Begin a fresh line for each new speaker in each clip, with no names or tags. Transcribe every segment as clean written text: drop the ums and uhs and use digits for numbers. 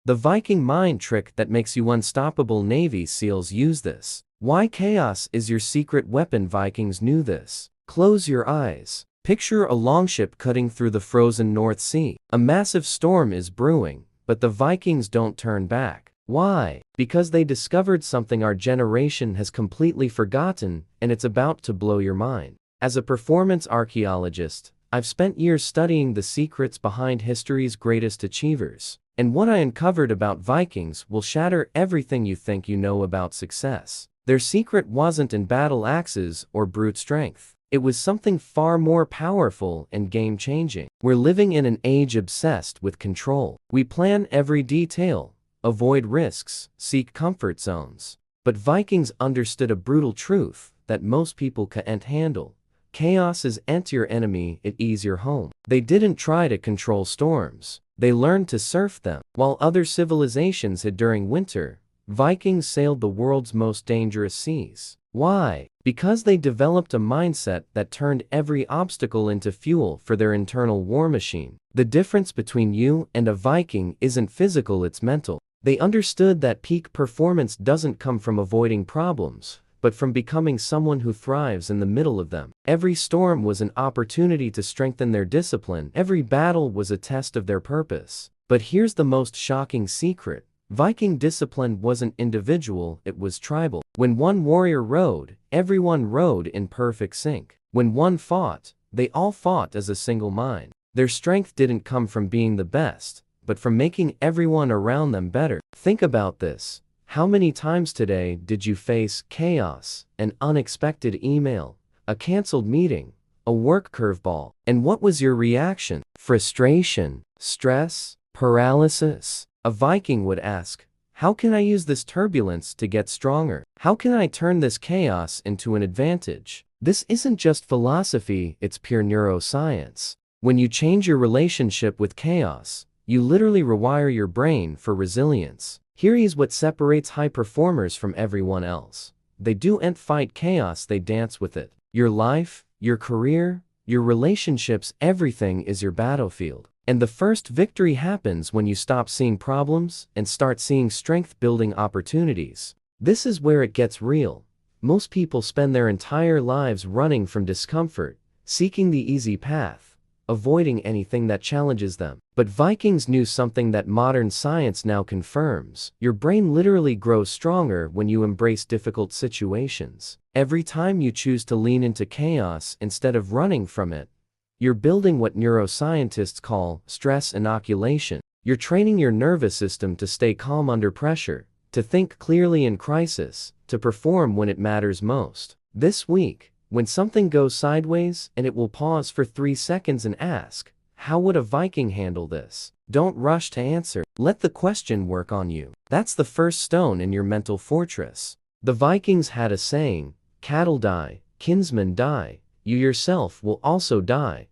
The Viking mind trick that makes you unstoppable. Navy SEALs use this. Why chaos is your secret weapon. Vikings knew this. Close your eyes. Picture a longship cutting through the frozen North Sea. A massive storm is brewing, but the Vikings don't turn back. Why? Because they discovered something our generation has completely forgotten, and it's about to blow your mind. As a performance archaeologist, I've spent years studying the secrets behind history's greatest achievers. And what I uncovered about Vikings will shatter everything you think you know about success. Their secret wasn't in battle axes or brute strength. It was something far more powerful and game-changing. We're living in an age obsessed with control. We plan every detail, avoid risks, seek comfort zones. But Vikings understood a brutal truth that most people can't handle. Chaos isn't your enemy, it is your home. They didn't try to control storms. They learned to surf them. While other civilizations hid during winter, Vikings sailed the world's most dangerous seas. Why? Because they developed a mindset that turned every obstacle into fuel for their internal war machine. The difference between you and a Viking isn't physical, it's mental. They understood that peak performance doesn't come from avoiding problems, but from becoming someone who thrives in the middle of them. Every storm was an opportunity to strengthen their discipline. Every battle was a test of their purpose. But here's the most shocking secret. Viking discipline wasn't individual, it was tribal. When one warrior rode, everyone rode in perfect sync. When one fought, they all fought as a single mind. Their strength didn't come from being the best, but from making everyone around them better. Think about this. How many times today did you face chaos, an unexpected email, a canceled meeting, a work curveball? And what was your reaction? Frustration, stress, paralysis? A Viking would ask, how can I use this turbulence to get stronger? How can I turn this chaos into an advantage? This isn't just philosophy, it's pure neuroscience. When you change your relationship with chaos, you literally rewire your brain for resilience. Here is what separates high performers from everyone else. They don't fight chaos, they dance with it. Your life, your career, your relationships, everything is your battlefield. And the first victory happens when you stop seeing problems and start seeing strength-building opportunities. This is where it gets real. Most people spend their entire lives running from discomfort, seeking the easy path, avoiding anything that challenges them. But Vikings knew something that modern science now confirms. Your brain literally grows stronger when you embrace difficult situations. Every time you choose to lean into chaos instead of running from it, you're building what neuroscientists call stress inoculation. You're training your nervous system to stay calm under pressure, to think clearly in crisis, to perform when it matters most. This week, when something goes sideways, and it will pause for 3 seconds and ask, how would a Viking handle this? Don't rush to answer. Let the question work on you. That's the first stone in your mental fortress. The Vikings had a saying, cattle die, kinsmen die, you yourself will also die.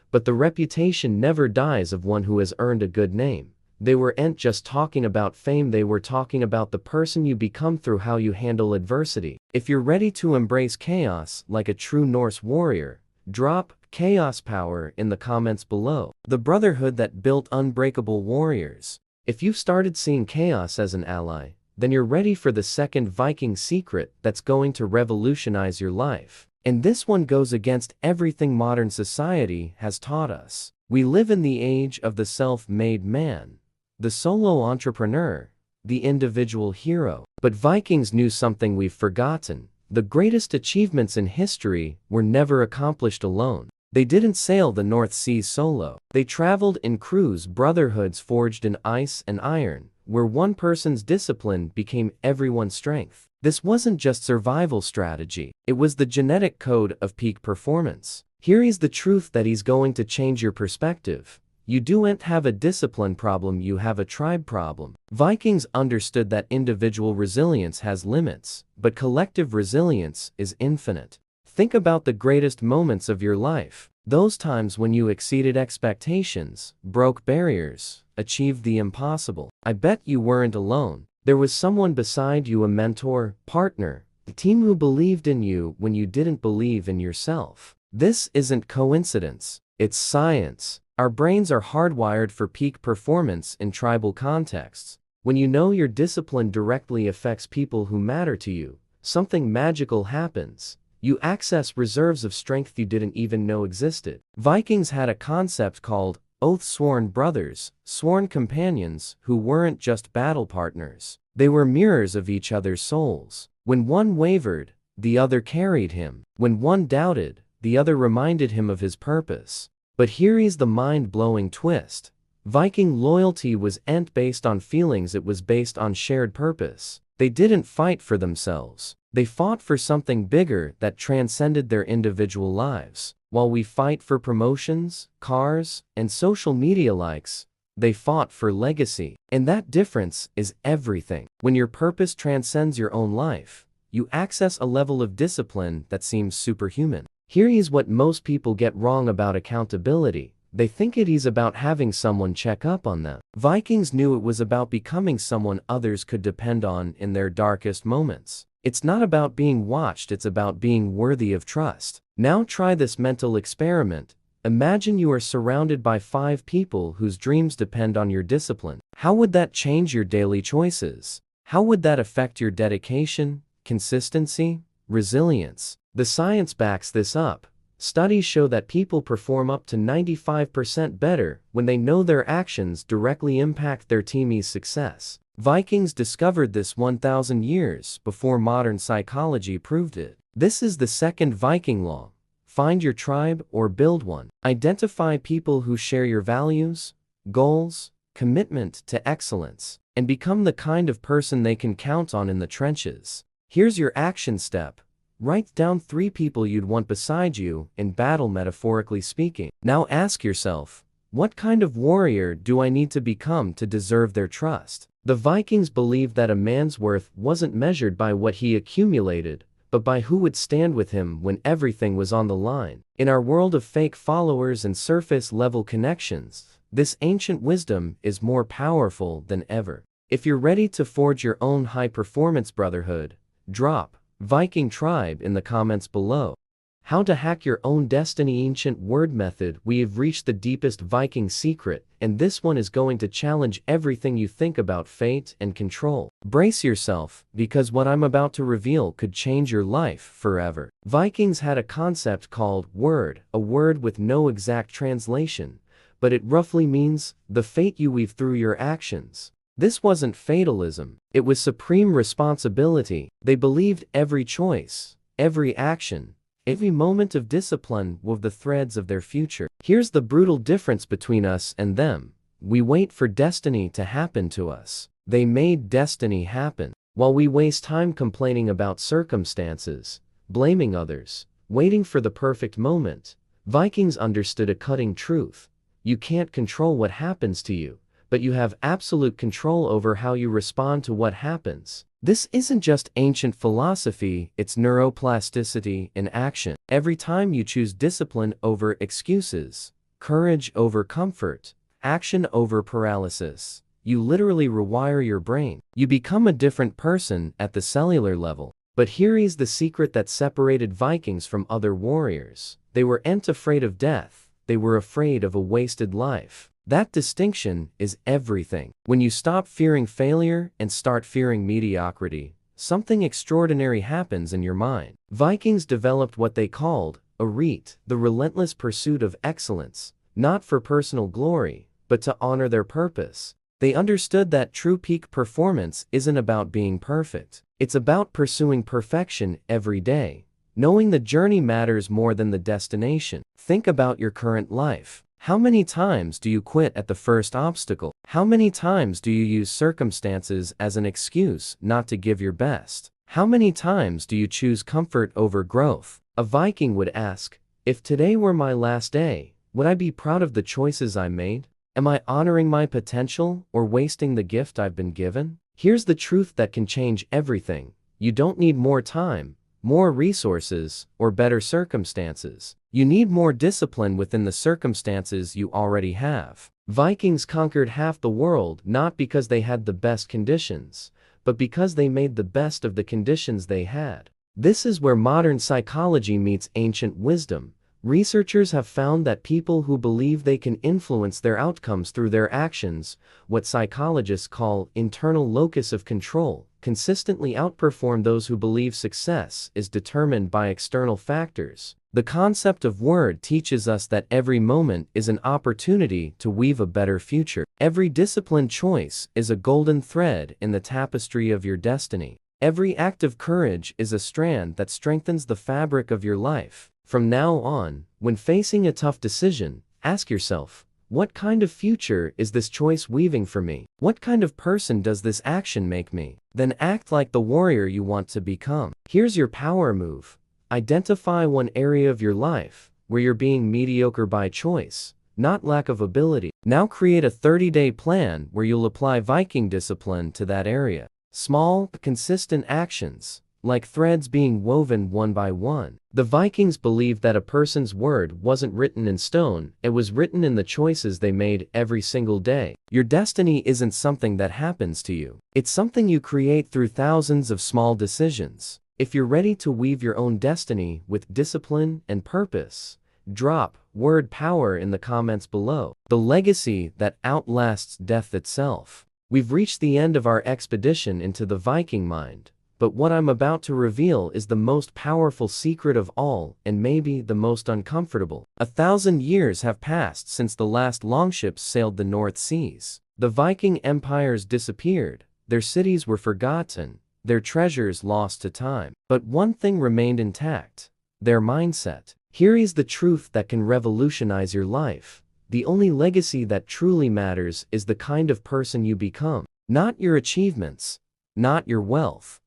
But the reputation never dies of one who has earned a good name. They weren't just talking about fame, they were talking about the person you become through how you handle adversity. If you're ready to embrace chaos like a true Norse warrior, drop chaos power in the comments below. The brotherhood that built unbreakable warriors. If you've started seeing chaos as an ally, then you're ready for the second Viking secret that's going to revolutionize your life. And this one goes against everything modern society has taught us. We live in the age of the self-made man, the solo entrepreneur, the individual hero. But Vikings knew something we've forgotten. The greatest achievements in history were never accomplished alone. They didn't sail the North Sea solo. They traveled in crews, brotherhoods forged in ice and iron, where one person's discipline became everyone's strength. This wasn't just survival strategy, it was the genetic code of peak performance. Here is the truth that is going to change your perspective. You don't have a discipline problem, you have a tribe problem. Vikings understood that individual resilience has limits, but collective resilience is infinite. Think about the greatest moments of your life. Those times when you exceeded expectations, broke barriers, achieved the impossible. I bet you weren't alone. There was someone beside you, a mentor, partner, a team who believed in you when you didn't believe in yourself. This isn't coincidence, it's science. Our brains are hardwired for peak performance in tribal contexts. When you know your discipline directly affects people who matter to you, something magical happens. You access reserves of strength you didn't even know existed. Vikings had a concept called oath-sworn brothers, sworn companions who weren't just battle partners. They were mirrors of each other's souls. When one wavered, the other carried him. When one doubted, the other reminded him of his purpose. But here is the mind-blowing twist. Viking loyalty wasn't based on feelings, it was based on shared purpose. They didn't fight for themselves. They fought for something bigger that transcended their individual lives. While we fight for promotions, cars, and social media likes, they fought for legacy. And that difference is everything. When your purpose transcends your own life, you access a level of discipline that seems superhuman. Here is what most people get wrong about accountability. They think it is about having someone check up on them. Vikings knew it was about becoming someone others could depend on in their darkest moments. It's not about being watched, it's about being worthy of trust. Now try this mental experiment. Imagine you are surrounded by 5 people whose dreams depend on your discipline. How would that change your daily choices? How would that affect your dedication, consistency, resilience? The science backs this up. Studies show that people perform up to 95% better when they know their actions directly impact their team's success. Vikings discovered this 1,000 years before modern psychology proved it. This is the second Viking law. Find your tribe or build one. Identify people who share your values, goals, commitment to excellence, and become the kind of person they can count on in the trenches. Here's your action step. Write down 3 people you'd want beside you in battle, metaphorically speaking. Now ask yourself, what kind of warrior do I need to become to deserve their trust? The Vikings believed that a man's worth wasn't measured by what he accumulated, but by who would stand with him when everything was on the line. In our world of fake followers and surface-level connections, this ancient wisdom is more powerful than ever. If you're ready to forge your own high-performance brotherhood, drop Viking tribe in the comments below. How to hack your own destiny. Ancient Wyrd method. We have reached the deepest Viking secret, and this one is going to challenge everything you think about fate and control. Brace yourself, because what I'm about to reveal could change your life forever. Vikings had a concept called Wyrd, a word with no exact translation, but it roughly means the fate you weave through your actions. This wasn't fatalism, it was supreme responsibility. They believed every choice, every action, every moment of discipline wove the threads of their future. Here's the brutal difference between us and them. We wait for destiny to happen to us. They made destiny happen. While we waste time complaining about circumstances, blaming others, waiting for the perfect moment, Vikings understood a cutting truth. You can't control what happens to you, but you have absolute control over how you respond to what happens. This isn't just ancient philosophy, it's neuroplasticity in action. Every time you choose discipline over excuses, courage over comfort, action over paralysis, you literally rewire your brain. You become a different person at the cellular level. But here is the secret that separated Vikings from other warriors. They weren't afraid of death, they were afraid of a wasted life. That distinction is everything. When you stop fearing failure and start fearing mediocrity, something extraordinary happens in your mind. Vikings developed what they called a rete, the relentless pursuit of excellence, not for personal glory, but to honor their purpose. They understood that true peak performance isn't about being perfect. It's about pursuing perfection every day, knowing the journey matters more than the destination. Think about your current life. How many times do you quit at the first obstacle? How many times do you use circumstances as an excuse not to give your best? How many times do you choose comfort over growth? A Viking would ask, if today were my last day, would I be proud of the choices I made? Am I honoring my potential or wasting the gift I've been given? Here's the truth that can change everything. You don't need more time, more resources, or better circumstances. You need more discipline within the circumstances you already have. Vikings conquered half the world not because they had the best conditions, but because they made the best of the conditions they had. This is where modern psychology meets ancient wisdom. Researchers have found that people who believe they can influence their outcomes through their actions, what psychologists call internal locus of control, consistently outperform those who believe success is determined by external factors. The concept of Wyrd teaches us that every moment is an opportunity to weave a better future. Every disciplined choice is a golden thread in the tapestry of your destiny. Every act of courage is a strand that strengthens the fabric of your life. From now on, when facing a tough decision, ask yourself, what kind of future is this choice weaving for me? What kind of person does this action make me? Then act like the warrior you want to become. Here's your power move. Identify one area of your life where you're being mediocre by choice, not lack of ability. Now create a 30-day plan where you'll apply Viking discipline to that area. Small, consistent actions, like threads being woven one by one. The Vikings believed that a person's word wasn't written in stone, it was written in the choices they made every single day. Your destiny isn't something that happens to you. It's something you create through thousands of small decisions. If you're ready to weave your own destiny with discipline and purpose, drop Wyrd power in the comments below. The legacy that outlasts death itself. We've reached the end of our expedition into the Viking mind. But what I'm about to reveal is the most powerful secret of all, and maybe the most uncomfortable. 1,000 years have passed since the last longships sailed the North Seas. The Viking empires disappeared, their cities were forgotten, their treasures lost to time. But one thing remained intact: their mindset. Here is the truth that can revolutionize your life. The only legacy that truly matters is the kind of person you become. Not your achievements, not your wealth,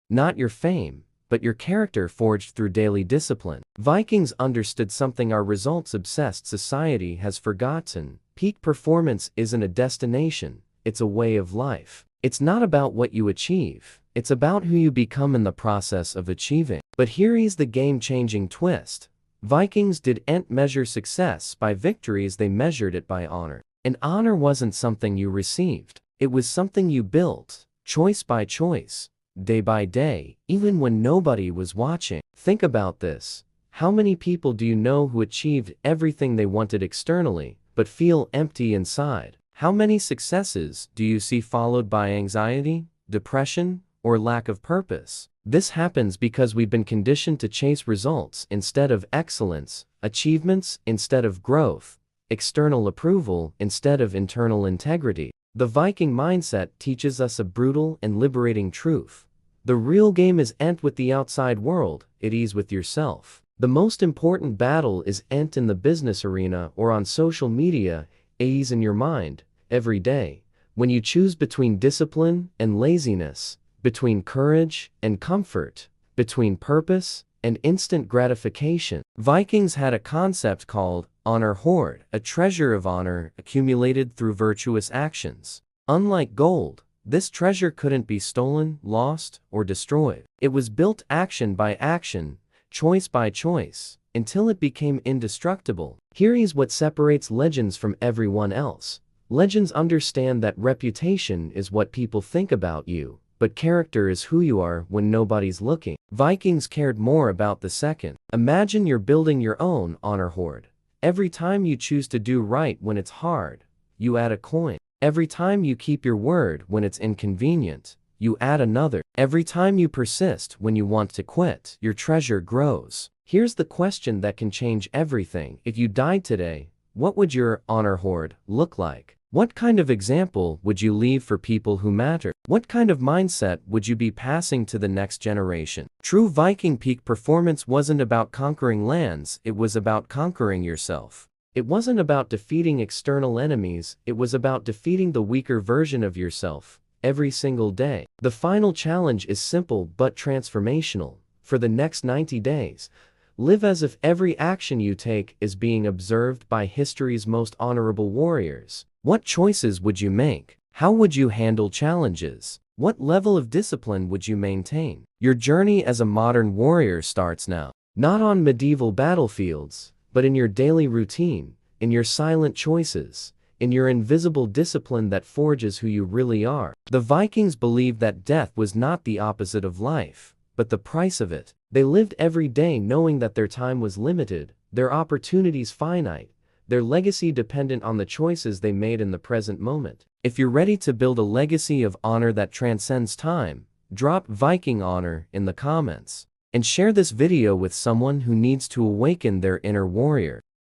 not your fame, but your character forged through daily discipline. Vikings understood something our results-obsessed society has forgotten. Peak performance isn't a destination, it's a way of life. It's not about what you achieve, it's about who you become in the process of achieving. But here is the game-changing twist. Vikings didn't measure success by victories, they measured it by honor. And honor wasn't something you received, it was something you built, choice by choice, day by day, even when nobody was watching. Think about this. How many people do you know who achieved everything they wanted externally, but feel empty inside? How many successes do you see followed by anxiety, depression, or lack of purpose? This happens because we've been conditioned to chase results instead of excellence, achievements instead of growth, external approval instead of internal integrity. The Viking mindset teaches us a brutal and liberating truth. The real game isn't with the outside world, it is with yourself. The most important battle isn't in the business arena or on social media, it is in your mind, every day. When you choose between discipline and laziness, between courage and comfort, between purpose and instant gratification. Vikings had a concept called Honor-hoard, a treasure of honor accumulated through virtuous actions. Unlike gold, this treasure couldn't be stolen, lost, or destroyed. It was built action by action, choice by choice, until it became indestructible. Here is what separates legends from everyone else. Legends understand that reputation is what people think about you, but character is who you are when nobody's looking. Vikings cared more about the second. Imagine you're building your own honor hoard. Every time you choose to do right when it's hard, you add a coin. Every time you keep your word when it's inconvenient, you add another. Every time you persist when you want to quit, your treasure grows. Here's the question that can change everything. If you died today, what would your honor hoard look like? What kind of example would you leave for people who matter? What kind of mindset would you be passing to the next generation? True Viking peak performance wasn't about conquering lands, it was about conquering yourself. It wasn't about defeating external enemies, it was about defeating the weaker version of yourself, every single day. The final challenge is simple but transformational. For the next 90 days, live as if every action you take is being observed by history's most honorable warriors. What choices would you make? How would you handle challenges? What level of discipline would you maintain? Your journey as a modern warrior starts now. Not on medieval battlefields, but in your daily routine, in your silent choices, in your invisible discipline that forges who you really are. The Vikings believed that death was not the opposite of life, but the price of it. They lived every day knowing that their time was limited, their opportunities finite, their legacy dependent on the choices they made in the present moment. If you're ready to build a legacy of honor that transcends time, drop Viking honor in the comments and share this video with someone who needs to awaken their inner warrior.